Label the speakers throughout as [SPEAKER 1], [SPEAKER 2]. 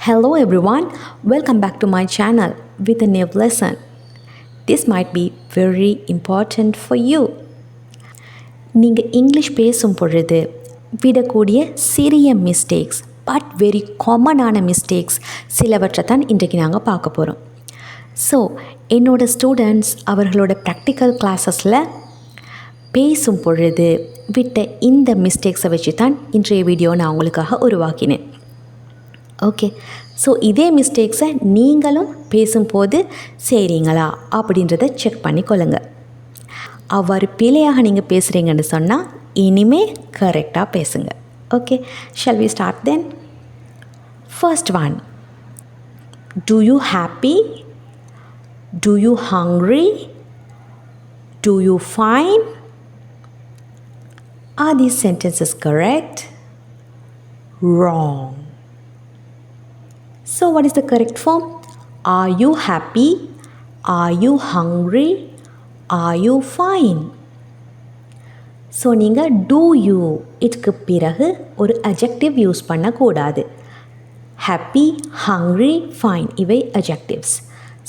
[SPEAKER 1] Hello everyone, welcome back to my channel with a new lesson. This might be very important for you. நீங்கள் English பேசும் பொழுது விடக்கூடிய சிறிய mistakes but very காமனான mistakes சிலவற்றை தான் இன்றைக்கு நாங்கள் பார்க்க போகிறோம். ஸோ என்னோடய ஸ்டூடெண்ட்ஸ் அவர்களோட ப்ராக்டிக்கல் கிளாஸஸில் பேசும் பொழுது விட்ட இந்த மிஸ்டேக்ஸை வச்சு தான் இன்றைய வீடியோ நான் உங்களுக்காக உருவாக்கினேன். ஓகே, ஸோ இதே மிஸ்டேக்ஸை நீங்களும் பேசும்போது செய்கிறீங்களா அப்படின்றத செக் பண்ணிக்கொள்ளுங்க. அவ்வாறு பிழையாக நீங்கள் பேசுகிறீங்கன்னு சொன்னால் இனிமே கரெக்டாக பேசுங்க. Okay, shall we start then? First one, do you happy? Do you hungry? Do you fine? Are these sentences correct? Wrong. So what is the correct form? Are you happy? Are you hungry? Are you fine? So நீங்கள் do you இதுக்கு பிறகு ஒரு adjective use பண்ணக்கூடாது. happy, hungry, fine இவை adjectives.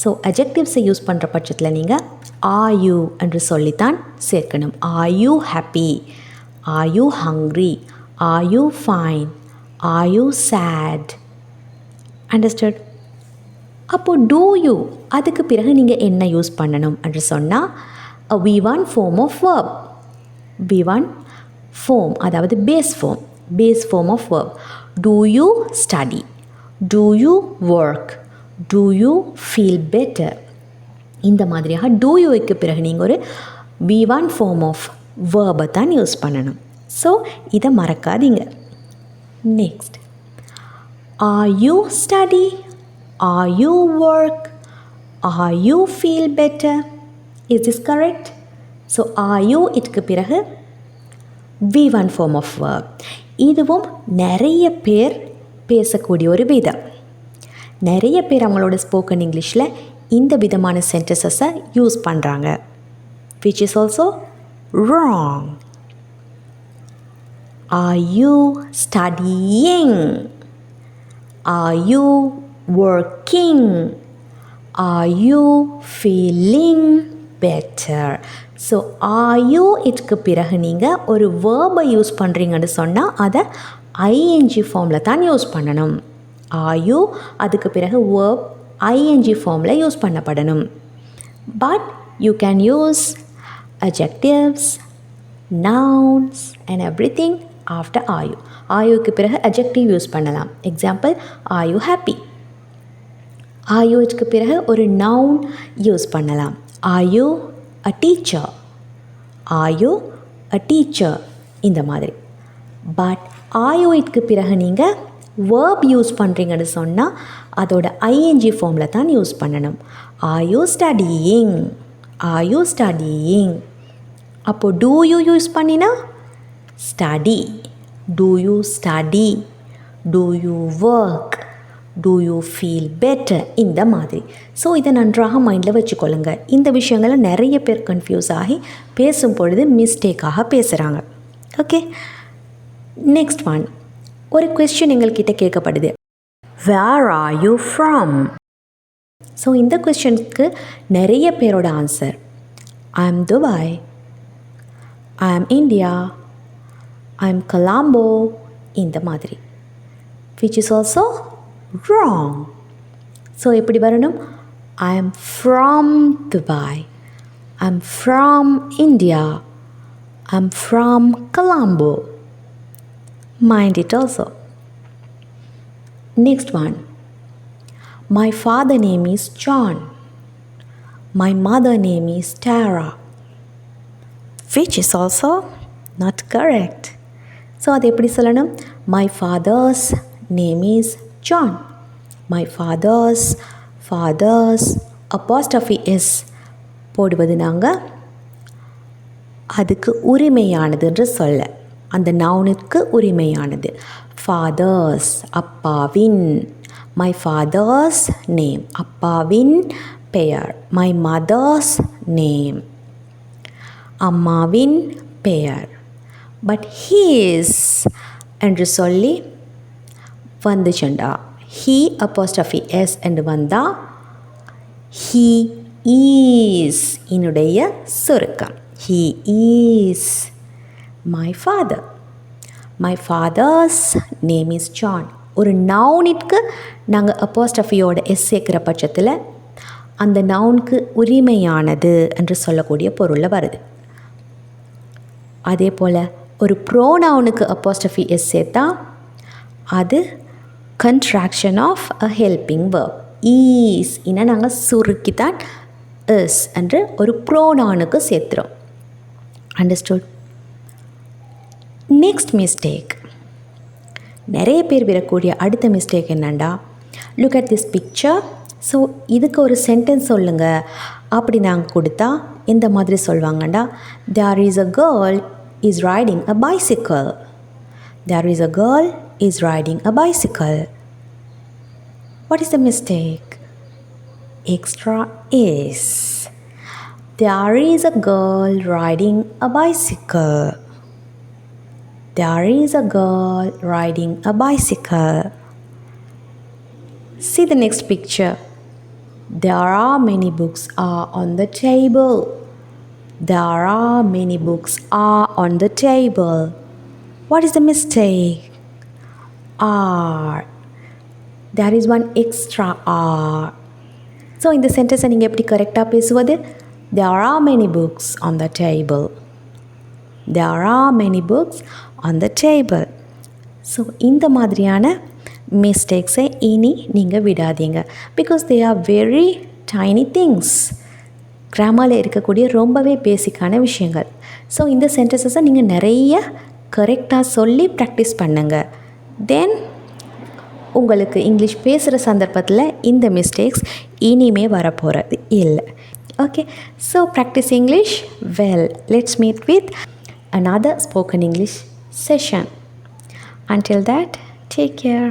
[SPEAKER 1] So adjectives use பண்ணுற பட்சத்தில் நீங்கள் are you என்று சொல்லித்தான் சேர்க்கணும். Are you happy? Are you hungry? Are you fine? Are you sad? Understood? அப்போது do you அதுக்கு பிறகு நீங்கள் என்ன யூஸ் பண்ணணும் என்று சொன்னால் V1 form of verb. V1 form அதாவது base form of verb. Do you study? Do you work? Do you feel better? இந்த மாதிரியாக do youக்கு பிறகு நீங்கள் ஒரு V1 form of verb தான் யூஸ் பண்ணணும். ஸோ இதை மறக்காதீங்க. Next, are you study? Are you work? Are you feel better? Is this correct? So are you இதுக்கு பிறகு V1 form of verb. இதுவும் நிறைய பேர் பேசக்கூடிய ஒரு விதம். நிறைய பேர் அவங்களோட ஸ்போக்கன் இங்கிலீஷில் இந்த விதமான சென்டென்சஸை யூஸ் பண்ணுறாங்க, which is also wrong. Are you studying? Are you working? Are you feeling better? So are you இதுக்கு பிறகு நீங்கள் ஒரு வேர்பை யூஸ் பண்ணுறீங்கன்னு சொன்னால் அதை ing ஃபார்மில் தான் யூஸ் பண்ணணும். are you அதுக்கு பிறகு வேர்ப் ing ஃபார்மில் யூஸ் பண்ணப்படணும். But you can use adjectives, nouns and everything after are you. are youக்கு பிறகு adjective யூஸ் பண்ணலாம். Example, are you happy? are you இதுக்கு பிறகு ஒரு noun யூஸ் பண்ணலாம். are you a teacher? are you a teacher? இந்த மாதிரி. பட் are you இதுக்கு பிறகு நீங்கள் verb யூஸ் பண்ணுறீங்கன்னு சொன்னால் அதோட ing ஃபார்மில் தான் யூஸ் பண்ணணும். are you studying? are you studying? அப்போது do you யூஸ் பண்ணினா study. do you study? do you work? do you feel better? இந்த மாதிரி. ஸோ இதை நன்றாக மைண்டில் வச்சுக்கொள்ளுங்க. இந்த விஷயங்களை நிறைய பேர் கன்ஃபியூஸ் ஆகி பேசும் பொழுது மிஸ்டேக்காக பேசுகிறாங்க. ஓகே, நெக்ஸ்ட் ஒன், ஒரு கொஸ்டின் எங்கள்கிட்ட கேட்கப்படுது, where are you from? So இந்த கொஸ்டினுக்கு நிறைய பேரோட answer I am Dubai, I am India, I am Colombo இந்த மாதிரி, which is also wrong. So எப்படி வரணும்? I am from Dubai, I am from India, I am from Colombo. Mind it also. Next one, my father name is John, my mother name is Tara, which is also not correct. So அது எப்படி சொல்லணும்? my father's name is John. my father's apostrophe s போடுவது நாங்கள் அதுக்கு உரிமையானதுன்ற சொல்ல, அந்த நவுனுக்கு உரிமையானது. fathers அப்பாவின், my father's name அப்பாவின் பெயர், my mother's name அம்மாவின் பெயர். பட் his என்று சொல்லி வந்துச்சுண்டா he apostrophe s என்று வந்தால் he is என்னுடைய சுருக்கம். He is my father. My father's name is John. ஒரு நவுனிற்கு நாங்கள் அப்போஸ்ட்ரஃபியோட எஸ் சேர்க்கிற பட்சத்தில் அந்த நவுனுக்கு உரிமையானது என்று சொல்லக்கூடிய பொருளில் வருது. அதே போல் ஒரு ப்ரோனவுனுக்கு அப்போஸ்ட்ரஃபி எஸ் சேர்த்தா அது contraction of a helping verb. Is இன்னும் நாங்கள் சுருக்கித்தான் எஸ் என்று ஒரு ப்ரோனவுனுக்கு சேர்த்துறோம். அண்டர்ஸ்டுட்? நெக்ஸ்ட் மிஸ்டேக், நிறைய பேர் வரக்கூடிய அடுத்த மிஸ்டேக் என்னண்டா, look at this picture. So இதுக்கு ஒரு சென்டென்ஸ் சொல்லுங்கள் அப்படி நாங்கள் கொடுத்தா எந்த மாதிரி சொல்வாங்கண்டா, there is a girl is riding a bicycle. There is a girl is riding a bicycle. What is the mistake? Extra is. There is a girl riding a bicycle. There is a girl riding a bicycle. See the next picture. There are many books are on the table. There are many books are on the table. What is the mistake? Are. There is one extra are. So in the sentence நீங்கள் எப்படி கரெக்டாக பேசுவது? There are many books on the table. There are many books on the table. So இந்த மாதிரியான மிஸ்டேக்ஸை இனி நீங்கள் விடாதீங்க. Because they are very tiny things. கிராமரில் இருக்கக்கூடிய ரொம்பவே பேசிக்கான விஷயங்கள். ஸோ இந்த சென்டென்சஸை நீங்கள் நிறைய கரெக்டாக சொல்லி ப்ராக்டிஸ் பண்ணுங்கள். தென் உங்களுக்கு இங்கிலீஷ் பேசுகிற சந்தர்ப்பத்தில் இந்த மிஸ்டேக்ஸ் இனிமே வரப்போகிறது இல்லை. Okay, so practice English well. Let's meet with another spoken English session. Until that, take care.